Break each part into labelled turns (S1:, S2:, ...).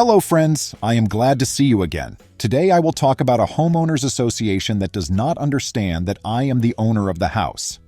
S1: Hello friends, I am glad to see you again. Today I will talk about a homeowners association that does not understand that I am the owner of the house.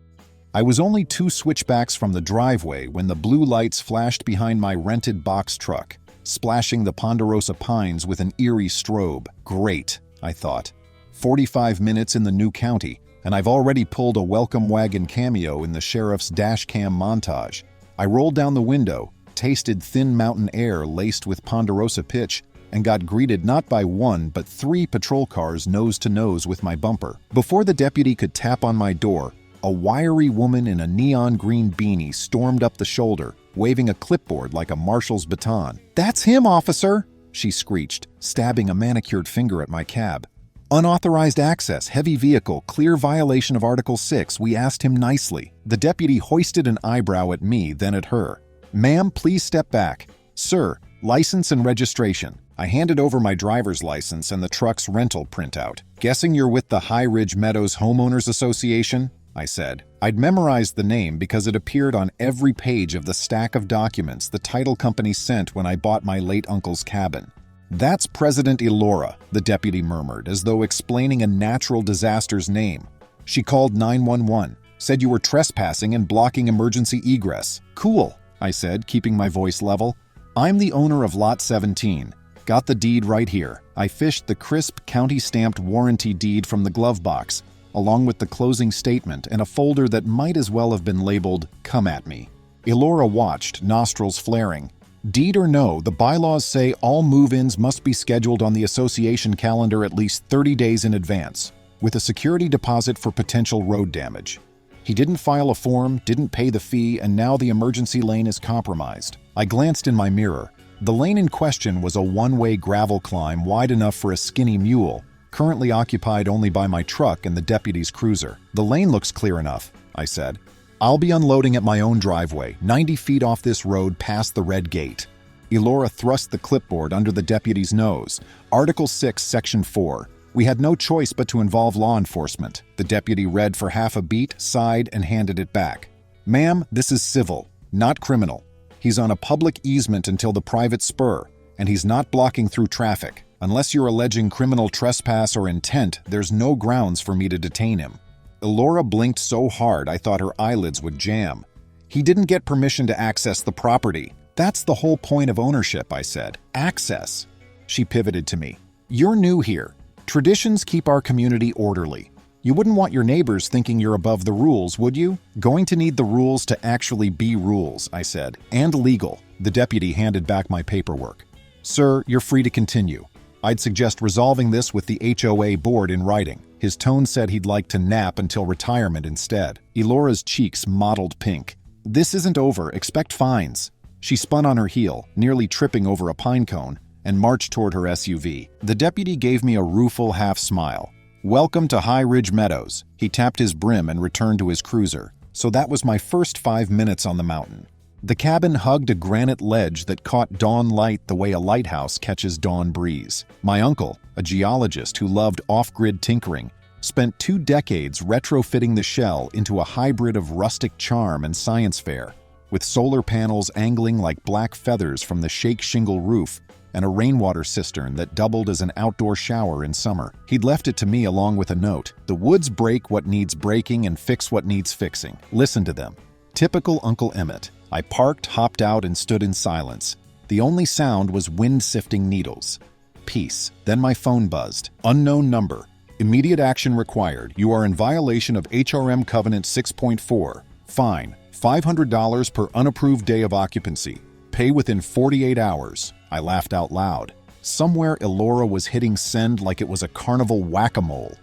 S1: I was only 2 switchbacks from the driveway when the blue lights flashed behind my rented box truck, splashing the ponderosa pines with an eerie strobe. Great, I thought. 45 minutes in the new county, and I've already pulled a welcome wagon cameo in the sheriff's dash cam montage. I rolled down the window, tasted thin mountain air laced with ponderosa pitch, and got greeted not by 1 but 3 patrol cars nose to nose with my bumper. Before the deputy could tap on my door, a wiry woman in a neon green beanie stormed up the shoulder, waving a clipboard like a marshal's baton. "That's him, officer!" she screeched, stabbing a manicured finger at my cab. "Unauthorized access, heavy vehicle, clear violation of Article 6, we asked him nicely." The deputy hoisted an eyebrow at me, then at her. "Ma'am, please step back." "Sir, license and registration." I handed over my driver's license and the truck's rental printout. "Guessing you're with the High Ridge Meadows Homeowners Association?" I said. I'd memorized the name because it appeared on every page of the stack of documents the title company sent when I bought my late uncle's cabin. "That's President Elora," the deputy murmured, as though explaining a natural disaster's name. "She called 911, said you were trespassing and blocking emergency egress." "Cool," I said, keeping my voice level. "I'm the owner of Lot 17. Got the deed right here." I fished the crisp, county-stamped warranty deed from the glove box, along with the closing statement and a folder that might as well have been labeled, "Come at me." Elora watched, nostrils flaring. "Deed or no, the bylaws say all move-ins must be scheduled on the association calendar at least 30 days in advance, with a security deposit for potential road damage. He didn't file a form, didn't pay the fee, and now the emergency lane is compromised." I glanced in my mirror. The lane in question was a one-way gravel climb wide enough for a skinny mule, currently occupied only by my truck and the deputy's cruiser. "The lane looks clear enough," I said. "I'll be unloading at my own driveway, 90 feet off this road past the red gate." Elora thrust the clipboard under the deputy's nose. "Article 6, Section 4. We had no choice but to involve law enforcement." The deputy read for half a beat, sighed, and handed it back. "Ma'am, this is civil, not criminal. He's on a public easement until the private spur, and he's not blocking through traffic. Unless you're alleging criminal trespass or intent, there's no grounds for me to detain him." Elora blinked so hard I thought her eyelids would jam. "He didn't get permission to access the property. That's the whole point of ownership," I said. "Access." She pivoted to me. "You're new here. Traditions keep our community orderly. You wouldn't want your neighbors thinking you're above the rules, would you?" "Going to need the rules to actually be rules," I said. "And legal." The deputy handed back my paperwork. "Sir, you're free to continue. I'd suggest resolving this with the HOA board in writing." His tone said he'd like to nap until retirement instead. Elora's cheeks mottled pink. "This isn't over. Expect fines." She spun on her heel, nearly tripping over a pine cone, and marched toward her SUV. The deputy gave me a rueful half-smile. "Welcome to High Ridge Meadows." He tapped his brim and returned to his cruiser. So that was my first 5 minutes on the mountain. The cabin hugged a granite ledge that caught dawn light the way a lighthouse catches dawn breeze. My uncle, a geologist who loved off-grid tinkering, spent 2 decades retrofitting the shell into a hybrid of rustic charm and science fair, with solar panels angling like black feathers from the shake shingle roof and a rainwater cistern that doubled as an outdoor shower in summer. He'd left it to me along with a note. "The woods break what needs breaking and fix what needs fixing. Listen to them." Typical Uncle Emmett. I parked, hopped out, and stood in silence. The only sound was wind-sifting needles. Peace. Then my phone buzzed. "Unknown number. Immediate action required. You are in violation of HRM Covenant 6.4. Fine. $500 per unapproved day of occupancy. Pay within 48 hours. I laughed out loud. Somewhere Elora was hitting send like it was a carnival whack-a-mole.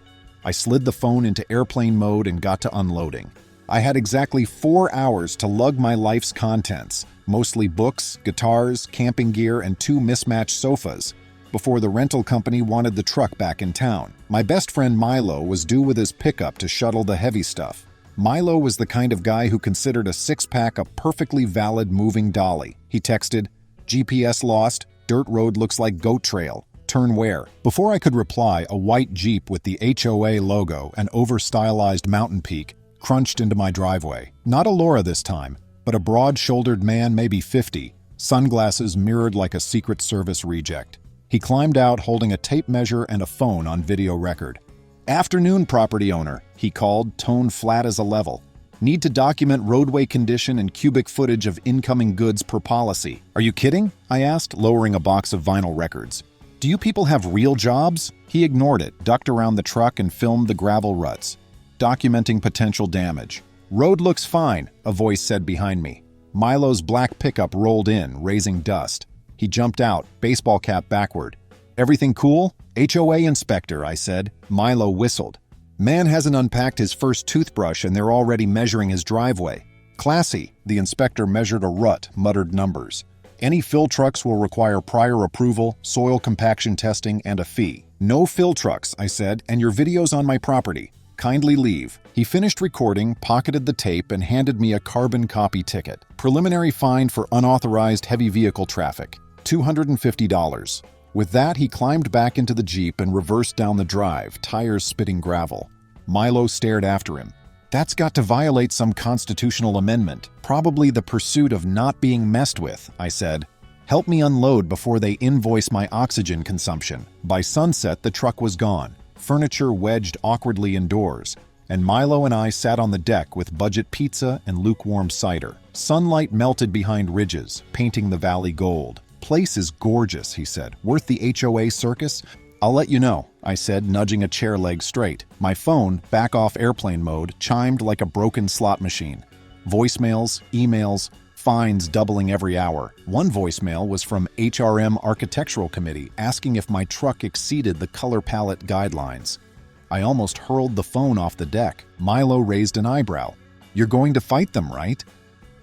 S1: I slid the phone into airplane mode and got to unloading. I had exactly 4 hours to lug my life's contents, mostly books, guitars, camping gear, and 2 mismatched sofas, before the rental company wanted the truck back in town. My best friend Milo was due with his pickup to shuttle the heavy stuff. Milo was the kind of guy who considered a 6-pack a perfectly valid moving dolly. He texted, "GPS lost, dirt road looks like goat trail. Turn where?" Before I could reply, a white Jeep with the HOA logo and over-stylized mountain peak crunched into my driveway. Not Elora this time, but a broad-shouldered man, maybe 50, sunglasses mirrored like a Secret Service reject. He climbed out holding a tape measure and a phone on video record. "Afternoon, property owner," he called, tone flat as a level. "Need to document roadway condition and cubic footage of incoming goods per policy." "Are you kidding?" I asked, lowering a box of vinyl records. "Do you people have real jobs?" He ignored it, ducked around the truck and filmed the gravel ruts, documenting potential damage. "Road looks fine," a voice said behind me. Milo's black pickup rolled in, raising dust. He jumped out, baseball cap backward. "Everything cool?" "HOA inspector," I said. Milo whistled. "Man hasn't unpacked his first toothbrush and they're already measuring his driveway." "Classy." The inspector measured a rut, muttered numbers. "Any fill trucks will require prior approval, soil compaction testing, and a fee." "No fill trucks," I said, "and your video's on my property. Kindly leave." He finished recording, pocketed the tape, and handed me a carbon copy ticket. "Preliminary fine for unauthorized heavy vehicle traffic. $250. With that, he climbed back into the Jeep and reversed down the drive, tires spitting gravel. Milo stared after him. "That's got to violate some constitutional amendment, probably the pursuit of not being messed with," I said. "Help me unload before they invoice my oxygen consumption." By sunset, the truck was gone, furniture wedged awkwardly indoors, and Milo and I sat on the deck with budget pizza and lukewarm cider. Sunlight melted behind ridges, painting the valley gold. "Place is gorgeous," he said. "Worth the HOA circus?" "I'll let you know," I said, nudging a chair leg straight. My phone, back off airplane mode, chimed like a broken slot machine. Voicemails, emails, fines doubling every hour. One voicemail was from HRM Architectural Committee asking if my truck exceeded the color palette guidelines. I almost hurled the phone off the deck. Milo raised an eyebrow. "You're going to fight them, right?"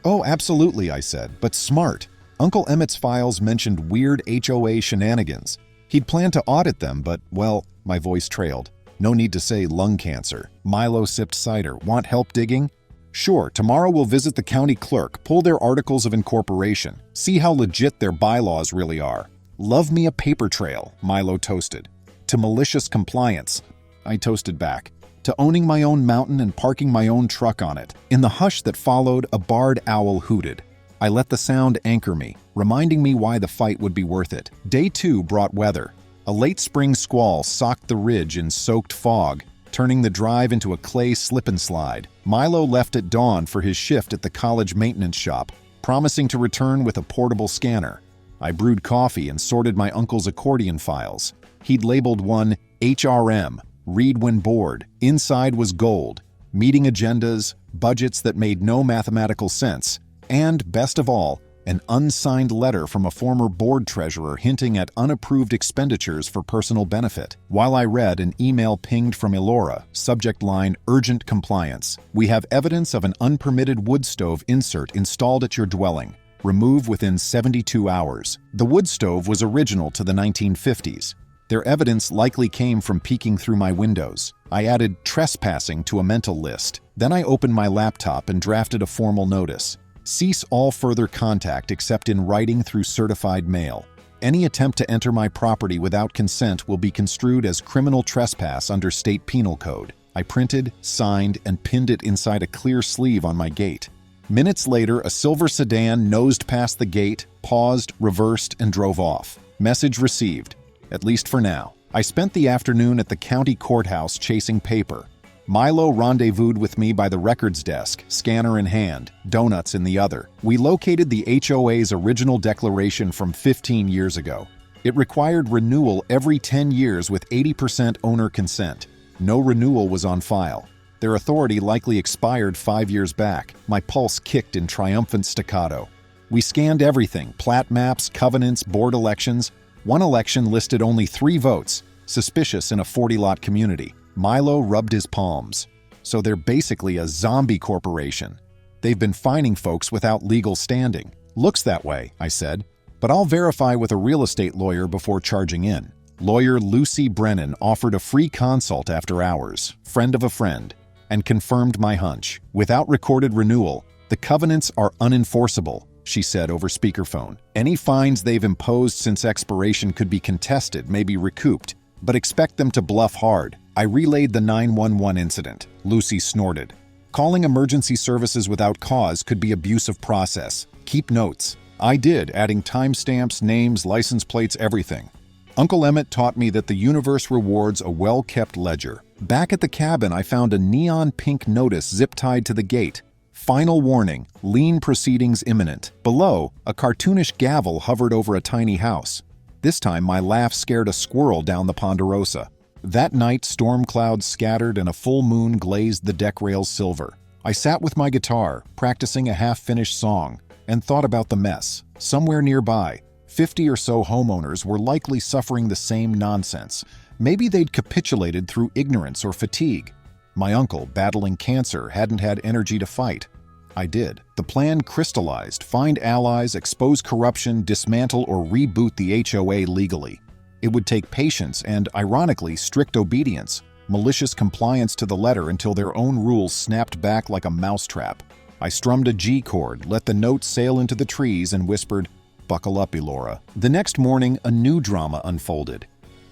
S1: "Oh, absolutely," I said, "but smart." Uncle Emmett's files mentioned weird HOA shenanigans. He'd planned to audit them, but, well, my voice trailed. "No need to say lung cancer." Milo sipped cider. "Want help digging?" "Sure, tomorrow we'll visit the county clerk, pull their articles of incorporation, see how legit their bylaws really are." "Love me a paper trail," Milo toasted. "To malicious compliance," I toasted back. "To owning my own mountain and parking my own truck on it." In the hush that followed, a barred owl hooted. I let the sound anchor me, reminding me why the fight would be worth it. Day 2 brought weather. A late spring squall socked the ridge in soaked fog, turning the drive into a clay slip-and-slide. Milo left at dawn for his shift at the college maintenance shop, promising to return with a portable scanner. I brewed coffee and sorted my uncle's accordion files. He'd labeled one HRM, read when bored. Inside was gold, meeting agendas, budgets that made no mathematical sense, and, best of all, an unsigned letter from a former board treasurer hinting at unapproved expenditures for personal benefit. While I read, an email pinged from Elora, subject line, "Urgent compliance. We have evidence of an unpermitted wood stove insert installed at your dwelling. Remove within 72 hours. The wood stove was original to the 1950s. Their evidence likely came from peeking through my windows. I added trespassing to a mental list. Then I opened my laptop and drafted a formal notice. Cease all further contact except in writing through certified mail. Any attempt to enter my property without consent will be construed as criminal trespass under state penal code. I printed, signed, and pinned it inside a clear sleeve on my gate. Minutes later, a silver sedan nosed past the gate, paused, reversed, and drove off. Message received, at least for now. I spent the afternoon at the county courthouse chasing paper. Milo rendezvoused with me by the records desk, scanner in hand, donuts in the other. We located the HOA's original declaration from 15 years ago. It required renewal every 10 years with 80% owner consent. No renewal was on file. Their authority likely expired 5 years back. My pulse kicked in triumphant staccato. We scanned everything, plat maps, covenants, board elections. One election listed only 3 votes, suspicious in a 40-lot community. Milo rubbed his palms. So they're basically a zombie corporation. They've been fining folks without legal standing. Looks that way, I said, but I'll verify with a real estate lawyer before charging in. Lawyer Lucy Brennan offered a free consult after hours, friend of a friend, and confirmed my hunch. Without recorded renewal, the covenants are unenforceable, she said over speakerphone. Any fines they've imposed since expiration could be contested, maybe recouped, but expect them to bluff hard. I relayed the 911 incident. Lucy snorted. Calling emergency services without cause could be abuse of process. Keep notes. I did, adding timestamps, names, license plates, everything. Uncle Emmett taught me that the universe rewards a well-kept ledger. Back at the cabin, I found a neon pink notice zip-tied to the gate. Final warning, lien proceedings imminent. Below, a cartoonish gavel hovered over a tiny house. This time, my laugh scared a squirrel down the ponderosa. That night, storm clouds scattered and a full moon glazed the deck rails silver. I sat with my guitar, practicing a half-finished song, and thought about the mess. Somewhere nearby, 50 or so homeowners were likely suffering the same nonsense. Maybe they'd capitulated through ignorance or fatigue. My uncle, battling cancer, hadn't had energy to fight. I did. The plan crystallized: find allies, expose corruption, dismantle or reboot the HOA legally. It would take patience and, ironically, strict obedience, malicious compliance to the letter until their own rules snapped back like a mousetrap. I strummed a G chord, let the note sail into the trees, and whispered, "Buckle up, Elora." The next morning, a new drama unfolded.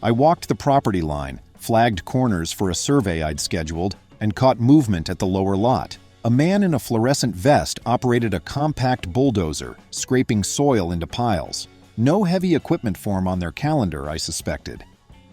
S1: I walked the property line, flagged corners for a survey I'd scheduled, and caught movement at the lower lot. A man in a fluorescent vest operated a compact bulldozer, scraping soil into piles. No heavy equipment form on their calendar, I suspected.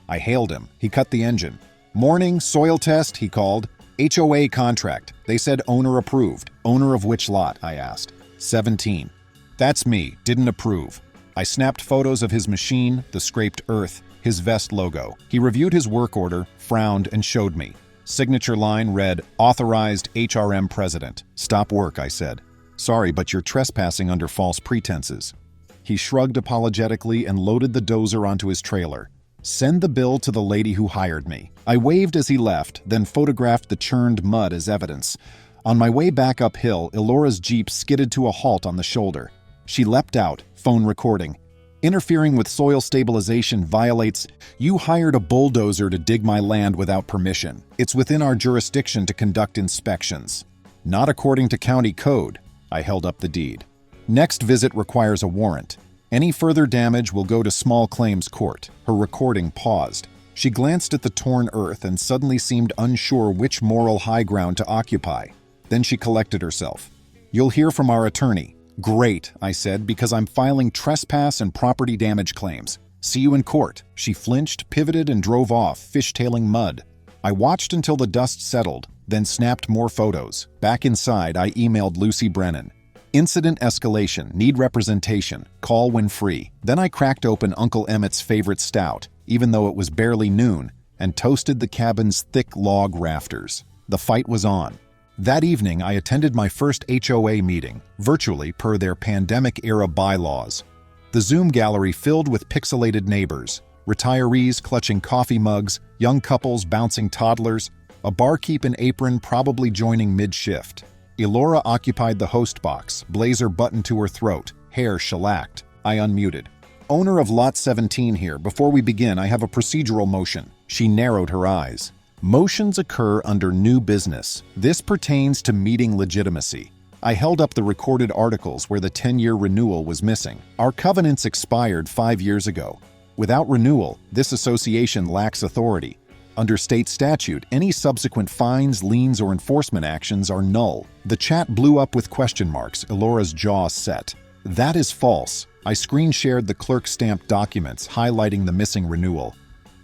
S1: I hailed him. He cut the engine. "Morning, soil test," he called. "HOA contract. They said owner approved." "Owner of which lot?" I asked. 17. "That's me. Didn't approve." I snapped photos of his machine, the scraped earth, his vest logo. He reviewed his work order, frowned, and showed me. Signature line read, "Authorized HRM President." "Stop work," I said. "Sorry, but you're trespassing under false pretenses." He shrugged apologetically and loaded the dozer onto his trailer. "Send the bill to the lady who hired me." I waved as he left, then photographed the churned mud as evidence. On my way back uphill, Elora's Jeep skidded to a halt on the shoulder. She leapt out, phone recording. "Interfering with soil stabilization violates. You hired a bulldozer to dig my land without permission. It's within our jurisdiction to conduct inspections." "Not according to county code." I held up the deed. "Next visit requires a warrant. Any further damage will go to small claims court." Her recording paused. She glanced at the torn earth and suddenly seemed unsure which moral high ground to occupy. Then she collected herself. "You'll hear from our attorney." "Great," I said, "because I'm filing trespass and property damage claims. See you in court." She flinched, pivoted, and drove off, fishtailing mud. I watched until the dust settled, then snapped more photos. Back inside, I emailed Lucy Brennan. "Incident escalation. Need representation. Call when free." Then I cracked open Uncle Emmett's favorite stout, even though it was barely noon, and toasted the cabin's thick log rafters. The fight was on. That evening, I attended my first HOA meeting, virtually per their pandemic-era bylaws. The Zoom gallery filled with pixelated neighbors, retirees clutching coffee mugs, young couples bouncing toddlers, a barkeep in apron probably joining mid-shift. Elora occupied the host box, blazer buttoned to her throat, hair shellacked. I unmuted. "Owner of Lot 17 here. Before we begin, I have a procedural motion." She narrowed her eyes. "Motions occur under new business. This pertains to meeting legitimacy." I held up the recorded articles where the 10-year renewal was missing. Our covenants expired 5 years ago. Without renewal, this association lacks authority. Under state statute, any subsequent fines, liens, or enforcement actions are null. The chat blew up with question marks, Elora's jaw set. "That is false." I screen-shared the clerk-stamped documents, highlighting the missing renewal.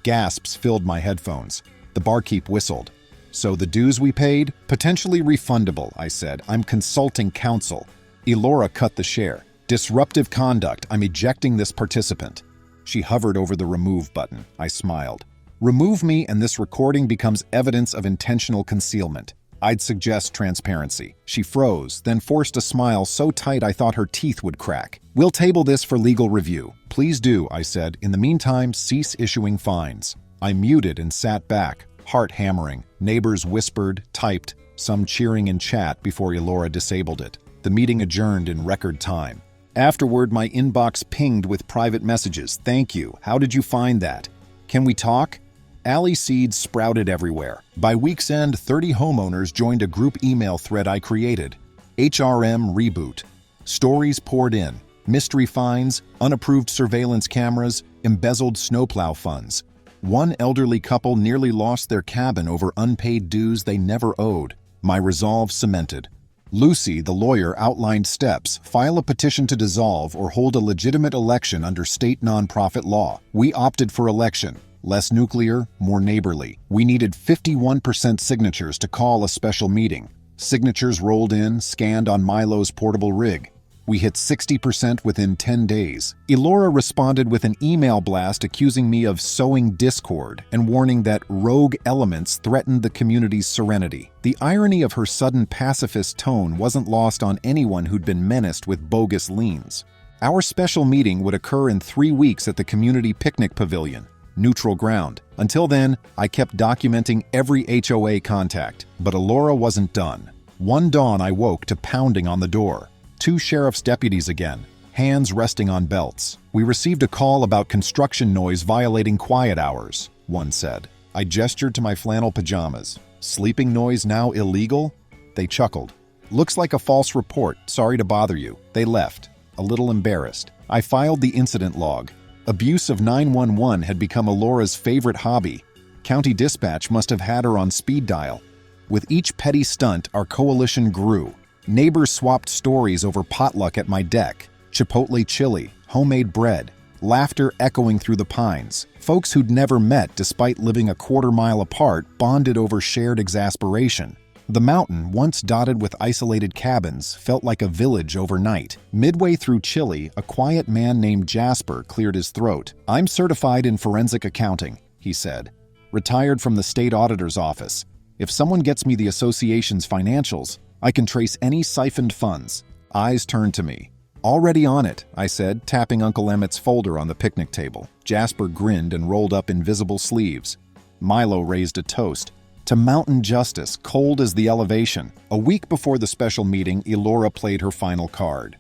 S1: Gasps filled my headphones. The barkeep whistled. "So the dues we paid? Potentially refundable," I said. "I'm consulting counsel." Elora cut the share. "Disruptive conduct. I'm ejecting this participant." She hovered over the remove button. I smiled. "Remove me and this recording becomes evidence of intentional concealment. I'd suggest transparency." She froze, then forced a smile so tight I thought her teeth would crack. "We'll table this for legal review." "Please do," I said. "In the meantime, cease issuing fines." I muted and sat back, heart hammering. Neighbors whispered, typed, some cheering in chat before Elora disabled it. The meeting adjourned in record time. Afterward, my inbox pinged with private messages. "Thank you. How did you find that? Can we talk?" Alley seeds sprouted everywhere. By week's end, 30 homeowners joined a group email thread I created. HRM Reboot. Stories poured in. Mystery fines, unapproved surveillance cameras, embezzled snowplow funds. One elderly couple nearly lost their cabin over unpaid dues they never owed. My resolve cemented. Lucy, the lawyer, outlined steps: file a petition to dissolve or hold a legitimate election under state nonprofit law. We opted for election. Less nuclear, more neighborly. We needed 51% signatures to call a special meeting. Signatures rolled in, scanned on Milo's portable rig. We hit 60% within 10 days. Elora responded with an email blast accusing me of sowing discord and warning that rogue elements threatened the community's serenity. The irony of her sudden pacifist tone wasn't lost on anyone who'd been menaced with bogus liens. Our special meeting would occur in 3 weeks at the community picnic pavilion. Neutral ground. Until then, I kept documenting every HOA contact. But Elora wasn't done. One dawn I woke to pounding on the door. 2 sheriff's deputies again, hands resting on belts. "We received a call about construction noise violating quiet hours," one said. I gestured to my flannel pajamas. "Sleeping noise now illegal?" They chuckled. "Looks like a false report. Sorry to bother you." They left, a little embarrassed. I filed the incident log. Abuse of 911 had become Elora's favorite hobby. County dispatch must have had her on speed dial. With each petty stunt, our coalition grew. Neighbors swapped stories over potluck at my deck, Chipotle chili, homemade bread, laughter echoing through the pines. Folks who'd never met despite living a quarter-mile apart bonded over shared exasperation. The mountain, once dotted with isolated cabins, felt like a village overnight. Midway through Chile, a quiet man named Jasper cleared his throat. "I'm certified in forensic accounting," he said. "Retired from the state auditor's office. If someone gets me the association's financials, I can trace any siphoned funds." Eyes turned to me. "Already on it," I said, tapping Uncle Emmett's folder on the picnic table. Jasper grinned and rolled up invisible sleeves. Milo raised a toast. "To mountain justice, cold as the elevation." A week before the special meeting, Elora played her final card.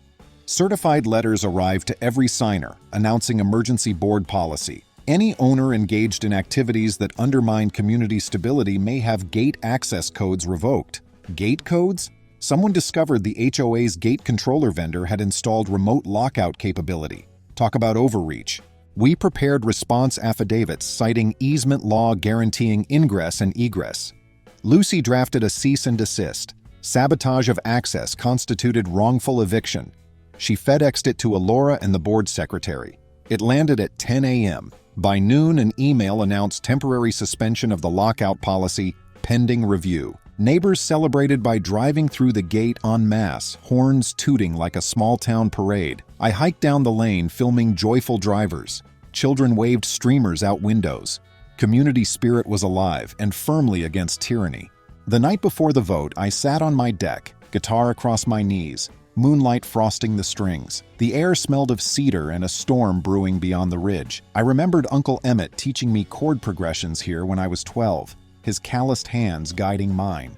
S1: Certified letters arrived to every signer, announcing emergency board policy. Any owner engaged in activities that undermine community stability may have gate access codes revoked. Gate codes? Someone discovered the HOA's gate controller vendor had installed remote lockout capability. Talk about overreach. We prepared response affidavits citing easement law guaranteeing ingress and egress. Lucy drafted a cease and desist. Sabotage of access constituted wrongful eviction. She FedExed it to Elora and the board secretary. It landed at 10 a.m. By noon, an email announced temporary suspension of the lockout policy, pending review. Neighbors celebrated by driving through the gate en masse, horns tooting like a small-town parade. I hiked down the lane, filming joyful drivers. Children waved streamers out windows. Community spirit was alive and firmly against tyranny. The night before the vote, I sat on my deck, guitar across my knees, moonlight frosting the strings. The air smelled of cedar and a storm brewing beyond the ridge. I remembered Uncle Emmett teaching me chord progressions here when I was 12. His calloused hands guiding mine.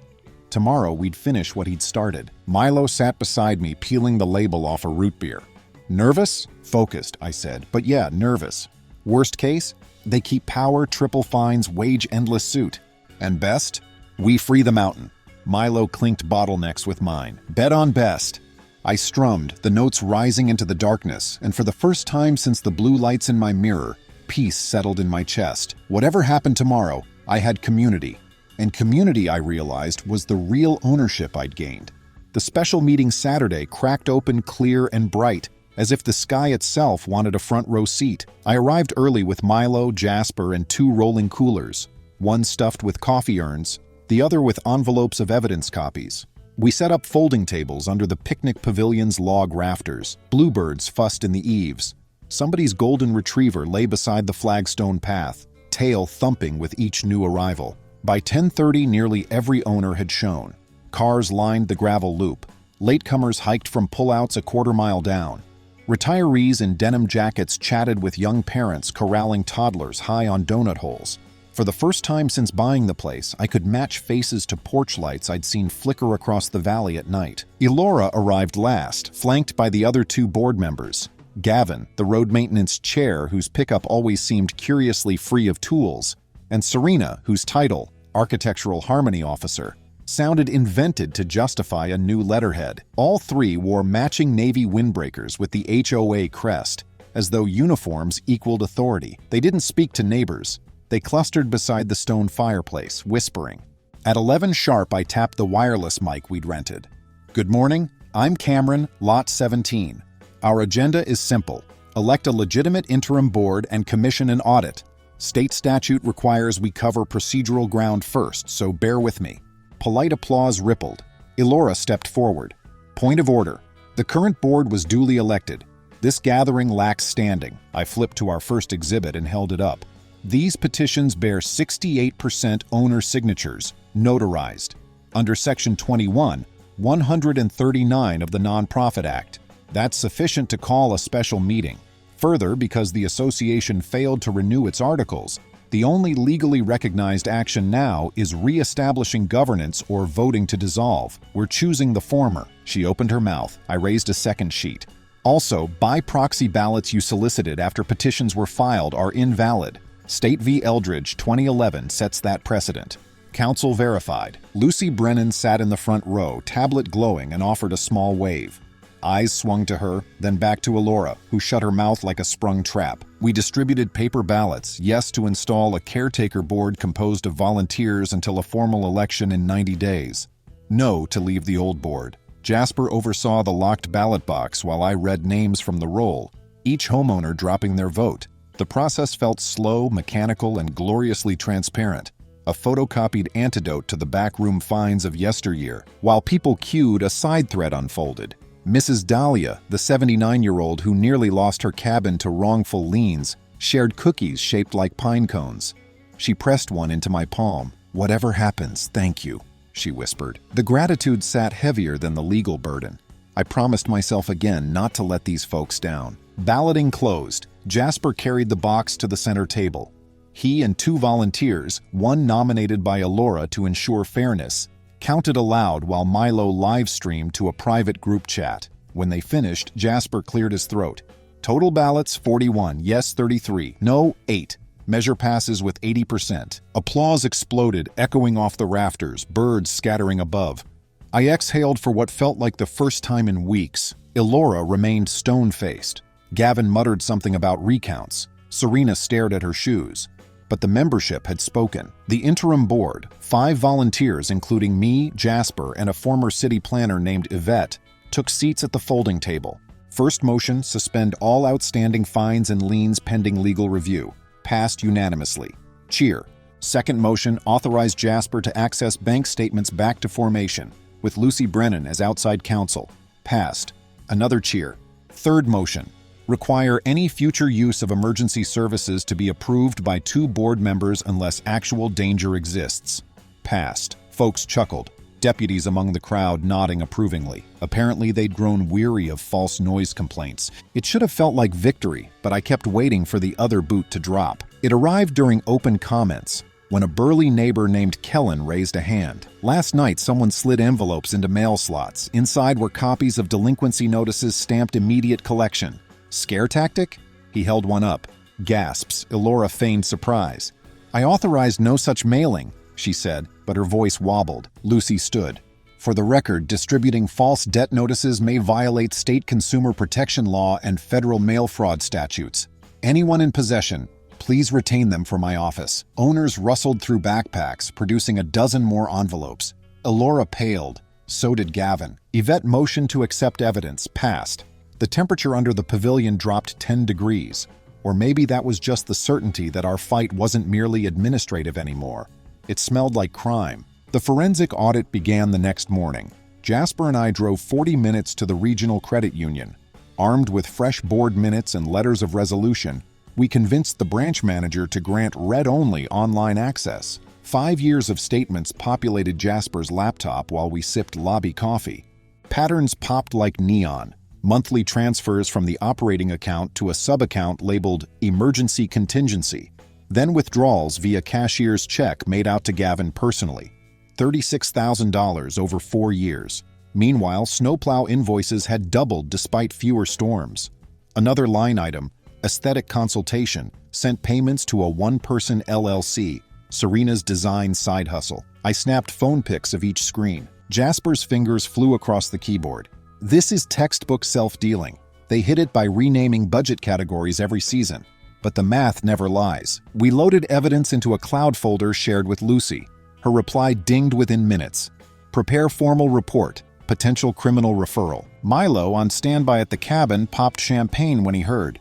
S1: Tomorrow we'd finish what he'd started. Milo sat beside me, peeling the label off a root beer. "Nervous?" "Focused," I said. "But yeah, nervous." "Worst case? They keep power, triple fines, wage endless suit. And best? We free the mountain." Milo clinked bottlenecks with mine. "Bet on best." I strummed, the notes rising into the darkness, and for the first time since the blue lights in my mirror, peace settled in my chest. Whatever happened tomorrow, I had community. And community, I realized, was the real ownership I'd gained. The special meeting Saturday cracked open clear and bright, as if the sky itself wanted a front row seat. I arrived early with Milo, Jasper, and 2 rolling coolers, one stuffed with coffee urns, the other with envelopes of evidence copies. We set up folding tables under the picnic pavilion's log rafters. Bluebirds fussed in the eaves. Somebody's golden retriever lay beside the flagstone path, tail thumping with each new arrival. By 10:30, nearly every owner had shown. Cars lined the gravel loop. Latecomers hiked from pullouts a quarter-mile down. Retirees in denim jackets chatted with young parents corralling toddlers high on donut holes. For the first time since buying the place, I could match faces to porch lights I'd seen flicker across the valley at night. Elora arrived last, flanked by the other 2 board members. Gavin, the road maintenance chair whose pickup always seemed curiously free of tools, and Serena, whose title, Architectural Harmony Officer, sounded invented to justify a new letterhead. All 3 wore matching navy windbreakers with the HOA crest, as though uniforms equaled authority. They didn't speak to neighbors. They clustered beside the stone fireplace, whispering. At 11 sharp, I tapped the wireless mic we'd rented. Good morning, I'm Cameron, Lot 17. Our agenda is simple. Elect a legitimate interim board and commission an audit. State statute requires we cover procedural ground first, so bear with me. Polite applause rippled. Elora stepped forward. Point of order. The current board was duly elected. This gathering lacks standing. I flipped to our first exhibit and held it up. These petitions bear 68% owner signatures, notarized. Under Section 21, 139 of the Nonprofit Act. That's sufficient to call a special meeting. Further, because the association failed to renew its articles, the only legally recognized action now is re-establishing governance or voting to dissolve. We're choosing the former. She opened her mouth. I raised a second sheet. Also, by proxy ballots you solicited after petitions were filed are invalid. State v. Eldridge 2011 sets that precedent. Council verified. Lucy Brennan sat in the front row, tablet glowing, and offered a small wave. Eyes swung to her, then back to Elora, who shut her mouth like a sprung trap. We distributed paper ballots, yes to install a caretaker board composed of volunteers until a formal election in 90 days. No to leave the old board. Jasper oversaw the locked ballot box while I read names from the roll, each homeowner dropping their vote. The process felt slow, mechanical, and gloriously transparent. A photocopied antidote to the backroom fines of yesteryear. While people queued, a side thread unfolded. Mrs. Dahlia, the 79-year-old who nearly lost her cabin to wrongful liens, shared cookies shaped like pine cones. She pressed one into my palm. "Whatever happens, thank you," she whispered. The gratitude sat heavier than the legal burden. I promised myself again not to let these folks down. Balloting closed. Jasper carried the box to the center table. He and 2 volunteers, one nominated by Elora to ensure fairness, counted aloud while Milo live-streamed to a private group chat. When they finished, Jasper cleared his throat. Total ballots 41, yes 33, no 8. Measure passes with 80%. Applause exploded, echoing off the rafters, birds scattering above. I exhaled for what felt like the first time in weeks. Elora remained stone-faced. Gavin muttered something about recounts. Serena stared at her shoes. But the membership had spoken. The interim board, 5 volunteers including me, Jasper, and a former city planner named Yvette, took seats at the folding table. First motion, suspend all outstanding fines and liens pending legal review. Passed unanimously. Cheer. Second motion, authorize Jasper to access bank statements back to formation, with Lucy Brennan as outside counsel. Passed. Another cheer. Third motion, require any future use of emergency services to be approved by 2 board members unless actual danger exists. Passed. Folks chuckled, deputies among the crowd nodding approvingly. Apparently they'd grown weary of false noise complaints. It should have felt like victory, but I kept waiting for the other boot to drop. It arrived during open comments, when a burly neighbor named Kellen raised a hand. Last night someone slid envelopes into mail slots. Inside were copies of delinquency notices stamped immediate collection. Scare tactic? He held one up. Gasps. Elora feigned surprise. "I authorized no such mailing," she said, but her voice wobbled. Lucy stood. "For the record, distributing false debt notices may violate state consumer protection law and federal mail fraud statutes. Anyone in possession, please retain them for my office." Owners rustled through backpacks, producing a dozen more envelopes. Elora paled. So did Gavin. Yvette motioned to accept evidence. Passed. The temperature under the pavilion dropped 10 degrees. Or maybe that was just the certainty that our fight wasn't merely administrative anymore. It smelled like crime. The forensic audit began the next morning. Jasper and I drove 40 minutes to the regional credit union. Armed with fresh board minutes and letters of resolution, we convinced the branch manager to grant read-only online access. 5 years of statements populated Jasper's laptop while we sipped lobby coffee. Patterns popped like neon. Monthly transfers from the operating account to a sub-account labeled Emergency Contingency. Then withdrawals via cashier's check made out to Gavin personally. $36,000 over 4 years. Meanwhile, snowplow invoices had doubled despite fewer storms. Another line item, aesthetic consultation, sent payments to a one-person LLC, Serena's design side hustle. I snapped phone pics of each screen. Jasper's fingers flew across the keyboard. This is textbook self-dealing. They hit it by renaming budget categories every season. But the math never lies. We loaded evidence into a cloud folder shared with Lucy. Her reply dinged within minutes. Prepare formal report. potential criminal referral. Milo, on standby at the cabin, popped champagne when he heard.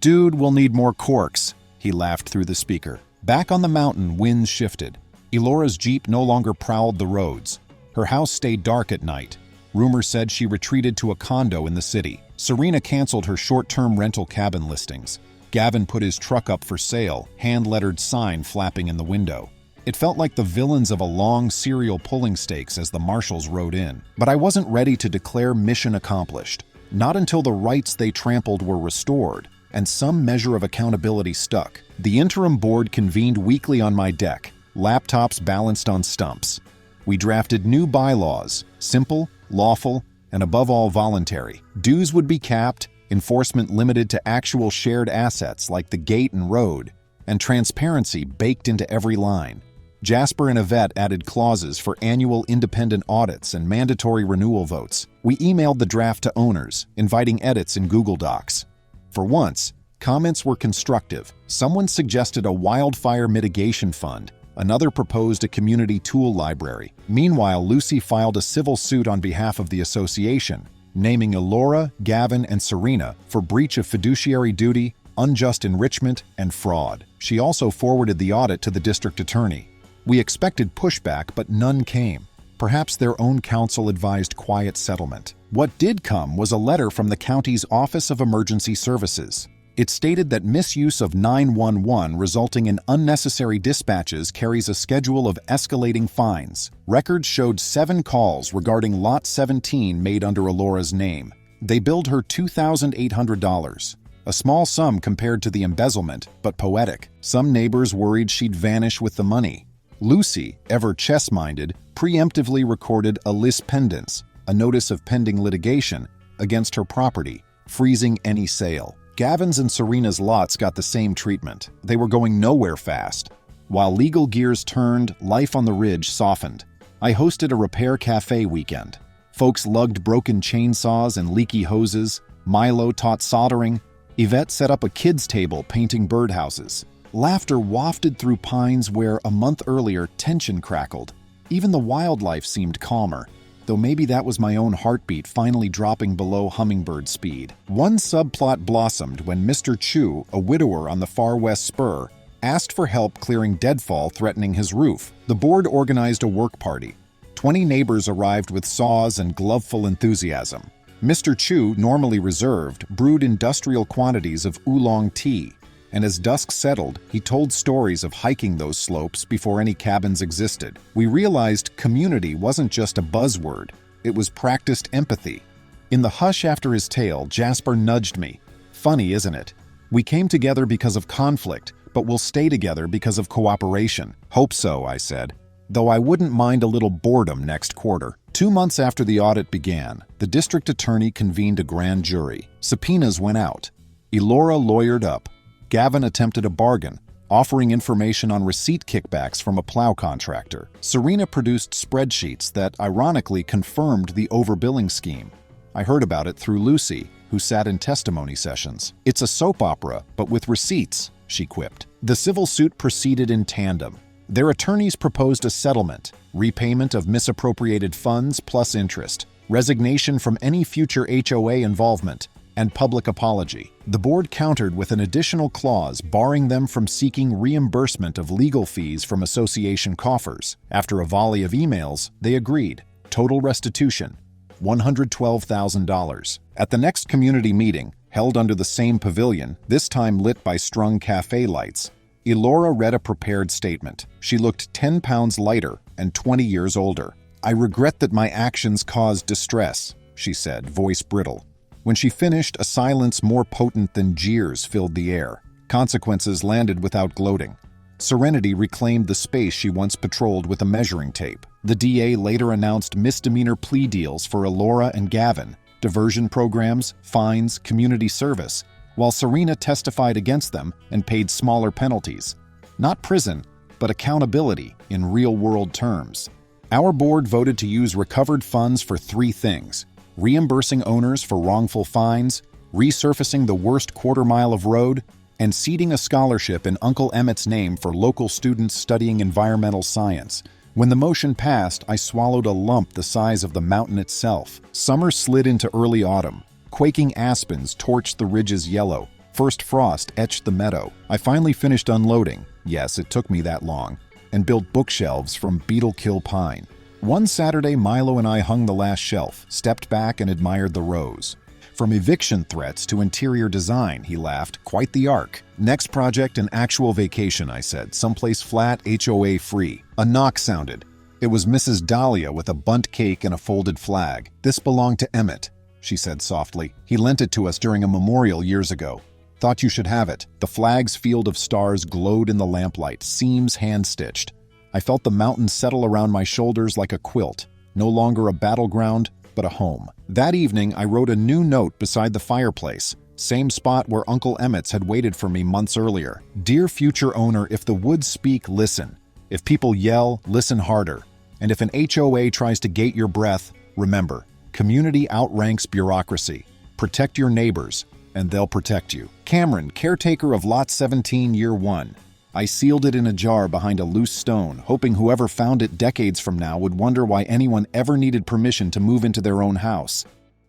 S1: "Dude, we'll need more corks," he laughed through the speaker. Back on the mountain, winds shifted. Elora's Jeep no longer prowled the roads. Her house stayed dark at night. Rumor said she retreated to a condo in the city. Serena canceled her short-term rental cabin listings. Gavin put his truck up for sale, hand-lettered sign flapping in the window. It felt like the villains of a long serial pulling stakes as the marshals rode in. But I wasn't ready to declare mission accomplished. Not until the rights they trampled were restored, and some measure of accountability stuck. The interim board convened weekly on my deck, laptops balanced on stumps. We drafted new bylaws, simple, lawful, and above all voluntary. Dues would be capped, enforcement limited to actual shared assets like the gate and road, and transparency baked into every line. Jasper and Yvette added clauses for annual independent audits and mandatory renewal votes. We emailed the draft to owners, inviting edits in Google Docs. For once, comments were constructive. Someone suggested a wildfire mitigation fund. Another proposed a community tool library. Meanwhile, Lucy filed a civil suit on behalf of the association, naming Elora, Gavin, and Serena for breach of fiduciary duty, unjust enrichment, and fraud. She also forwarded the audit to the district attorney. We expected pushback, but none came. Perhaps their own counsel advised quiet settlement. What did come was a letter from the county's Office of Emergency Services. It stated that misuse of 911 resulting in unnecessary dispatches carries a schedule of escalating fines. Records showed 7 calls regarding Lot 17 made under Elora's name. They billed her $2,800. A small sum compared to the embezzlement, but poetic. Some neighbors worried she'd vanish with the money. Lucy, ever chess-minded, preemptively recorded a lis pendens, a notice of pending litigation, against her property, freezing any sale. Gavin's and Serena's lots got the same treatment. They were going nowhere fast. While legal gears turned, life on the ridge softened. I hosted a repair cafe weekend. Folks lugged broken chainsaws and leaky hoses. Milo taught soldering. Yvette set up a kids' table painting birdhouses. Laughter wafted through pines where, a month earlier, tension crackled. Even the wildlife seemed calmer, though maybe that was my own heartbeat finally dropping below hummingbird speed. One subplot blossomed when Mr. Chu, a widower on the far west spur, asked for help clearing deadfall threatening his roof. The board organized a work party. 20 neighbors arrived with saws and gloveful enthusiasm. Mr. Chu, normally reserved, brewed industrial quantities of oolong tea, and as dusk settled, he told stories of hiking those slopes before any cabins existed. We realized community wasn't just a buzzword, it was practiced empathy. In the hush after his tale, Jasper nudged me. Funny, isn't it? We came together because of conflict, but we'll stay together because of cooperation. Hope so, I said, though I wouldn't mind a little boredom next quarter. 2 months after the audit began, the district attorney convened a grand jury. Subpoenas went out. Elora lawyered up. Gavin attempted a bargain, offering information on receipt kickbacks from a plow contractor. Serena produced spreadsheets that ironically confirmed the overbilling scheme. I heard about it through Lucy, who sat in testimony sessions. "It's a soap opera, but with receipts," she quipped. The civil suit proceeded in tandem. Their attorneys proposed a settlement, repayment of misappropriated funds plus interest, resignation from any future HOA involvement, and public apology. The board countered with an additional clause barring them from seeking reimbursement of legal fees from association coffers. After a volley of emails, they agreed. Total restitution, $112,000. At the next community meeting, held under the same pavilion, this time lit by strung cafe lights, Elora read a prepared statement. She looked 10 pounds lighter and 20 years older. "I regret that my actions caused distress," she said, voice brittle. When she finished, a silence more potent than jeers filled the air. Consequences landed without gloating. Serenity reclaimed the space she once patrolled with a measuring tape. The DA later announced misdemeanor plea deals for Elora and Gavin, diversion programs, fines, community service, while Serena testified against them and paid smaller penalties. Not prison, but accountability in real-world terms. Our board voted to use recovered funds for 3 things: reimbursing owners for wrongful fines, resurfacing the worst quarter-mile of road, and seeding a scholarship in Uncle Emmett's name for local students studying environmental science. When the motion passed, I swallowed a lump the size of the mountain itself. Summer slid into early autumn. Quaking aspens torched the ridges yellow. First frost etched the meadow. I finally finished unloading, yes, it took me that long, and built bookshelves from beetle kill pine. One Saturday, Milo and I hung the last shelf, stepped back and admired the rows. From eviction threats to interior design, he laughed, quite the arc. Next project, an actual vacation, I said, someplace flat, HOA free. A knock sounded. It was Mrs. Dahlia with a bundt cake and a folded flag. This belonged to Emmett, she said softly. He lent it to us during a memorial years ago. Thought you should have it. The flag's field of stars glowed in the lamplight, seams hand-stitched. I felt the mountains settle around my shoulders like a quilt, no longer a battleground, but a home. That evening, I wrote a new note beside the fireplace, same spot where Uncle Emmett's had waited for me months earlier. Dear future owner, if the woods speak, listen. If people yell, listen harder. And if an HOA tries to gate your breath, remember, community outranks bureaucracy. Protect your neighbors, and they'll protect you. Cameron, caretaker of Lot 17, Year 1. I sealed it in a jar behind a loose stone, hoping whoever found it decades from now would wonder why anyone ever needed permission to move into their own house.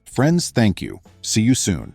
S1: Friends, thank you. See you soon.